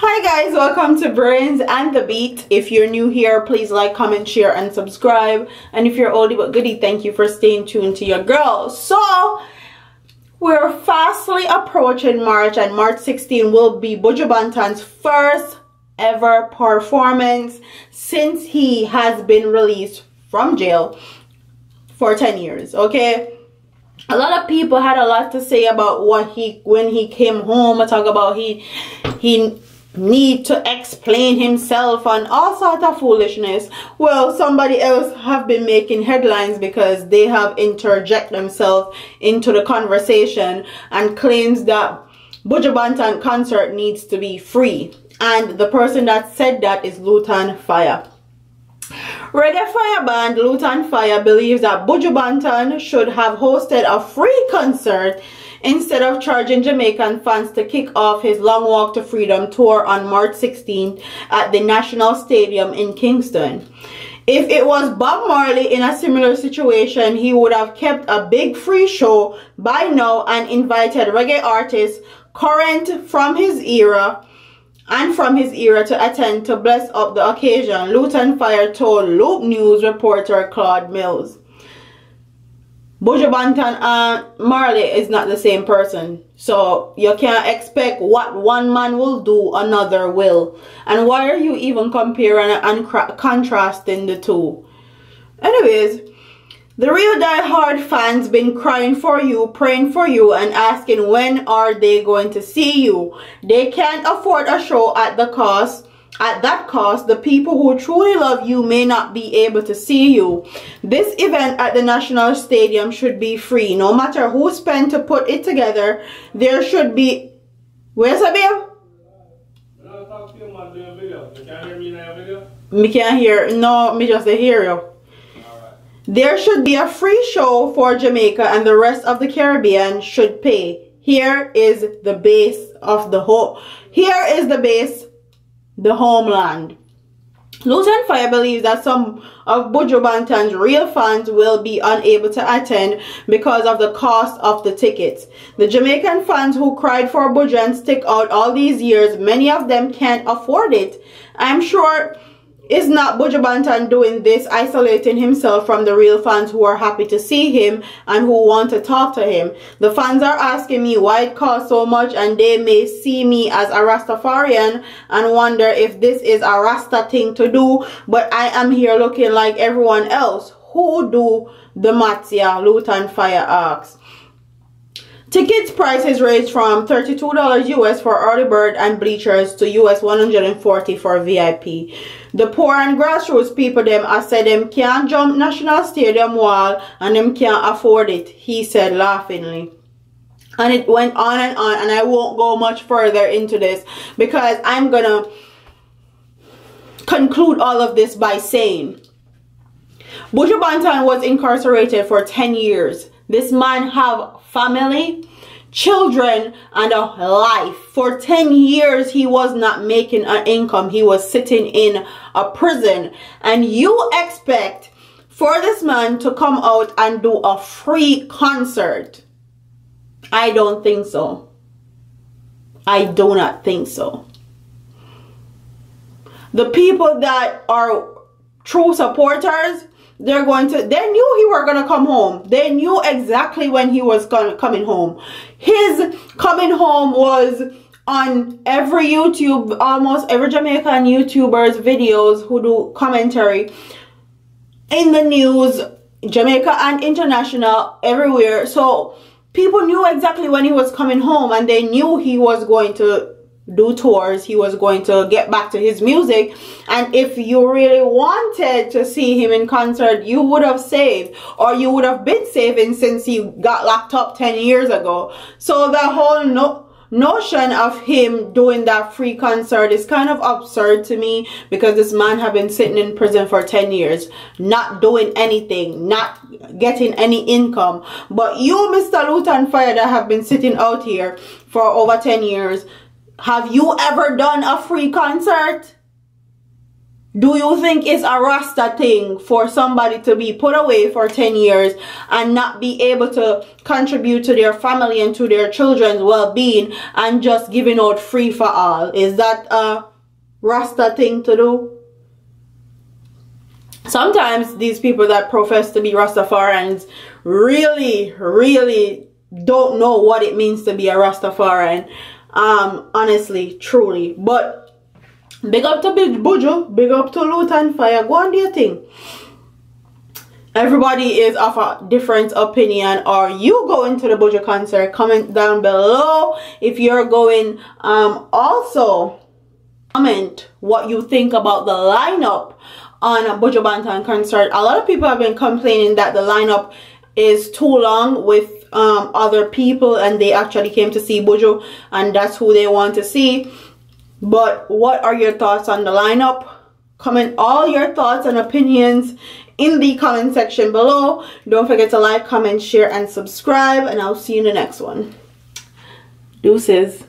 Hi guys, welcome to Brains and the Beat. If you're new here, please like, comment, share, and subscribe. And if you're oldie but goodie, thank you for staying tuned to your girl. So, we're fastly approaching March, and March 16 will be Buju Banton's first ever performance since he has been released from jail for 10 years, okay? A lot of people had a lot to say about when he came home. I talk about he need to explain himself and all sort of foolishness. Well, somebody else have been making headlines because they have interjected themselves into the conversation and claims that Buju Banton concert needs to be free, and the person that said that is Lutan Fyah. Reggae Fire band Lutan Fyah believes that Buju Banton should have hosted a free concert instead of charging Jamaican fans to kick off his Long Walk to Freedom tour on March 16th at the National Stadium in Kingston. If it was Bob Marley in a similar situation, he would have kept a big free show by now and invited reggae artists current from his era to attend to bless up the occasion, Lutan Fyah told Loop News reporter Claude Mills. Buju Banton and Marley is not the same person, so you can't expect what one man will do, another will. And why are you even comparing and contrasting the two? Anyways, the real die-hard fans been crying for you, praying for you, and asking when are they going to see you. They can't afford a show at that cost. The people who truly love you may not be able to see you. This event at the National Stadium should be free. No matter who spent to put it together, there should be... Where's the babe? Me can't hear. No, me just hear you. There should be a free show for Jamaica, and the rest of the Caribbean should pay. Here is the base of the whole. Here is the base. The homeland. Lutan Fyah believes that some of Buju Banton's real fans will be unable to attend because of the cost of the tickets. The Jamaican fans who cried for Buju and stick out all these years, many of them can't afford it. I'm sure it's not Buju Banton doing this, isolating himself from the real fans who are happy to see him and who want to talk to him. The fans are asking me why it costs so much, and they may see me as a Rastafarian and wonder if this is a Rasta thing to do, but I am here looking like everyone else. Who do the Matzia? Lutan Fyah asks. Tickets prices range from $32 US for early bird and bleachers to US $140 for VIP. The poor and grassroots people them, I said them can't jump National Stadium wall and them can't afford it, he said laughingly. And it went on, and I won't go much further into this because I'm gonna conclude all of this by saying Buju Banton was incarcerated for 10 years. This man have family, children, and a life. For 10 years, he was not making an income. He was sitting in a prison. And you expect for this man to come out and do a free concert? I don't think so. I do not think so. The people that are true supporters, they knew he were gonna come home. They knew exactly when he was coming home. His coming home was on every YouTube, almost every Jamaican YouTuber's videos who do commentary in the news, Jamaica and international, everywhere. So people knew exactly when he was coming home, and they knew he was going to do tours. He was going to get back to his music, and if you really wanted to see him in concert, you would have saved, or you would have been saving since he got locked up 10 years ago. So the whole notion of him doing that free concert is kind of absurd to me, because this man have been sitting in prison for 10 years, not doing anything, not getting any income. But you, Mr. Lutan Fyah, that have been sitting out here for over 10 years, have you ever done a free concert? Do you think it's a Rasta thing for somebody to be put away for 10 years and not be able to contribute to their family and to their children's well-being and just giving out free for all? Is that a Rasta thing to do? Sometimes these people that profess to be Rastafarians really don't know what it means to be a Rastafarian. Honestly, truly. But big up to Buju, big up to Lutan, Fyah. Go on do your thing. Everybody is of a different opinion. Or you going to the Buju concert? Comment down below if you're going. Also, comment what you think about the lineup on a Buju Banton concert. A lot of people have been complaining that the lineup is too long with other people, and they actually came to see Buju, and that's who they want to see. But what are your thoughts on the lineup? Comment all your thoughts and opinions in the comment section below. Don't forget to like, comment, share, and subscribe, and I'll see you in the next one. Deuces.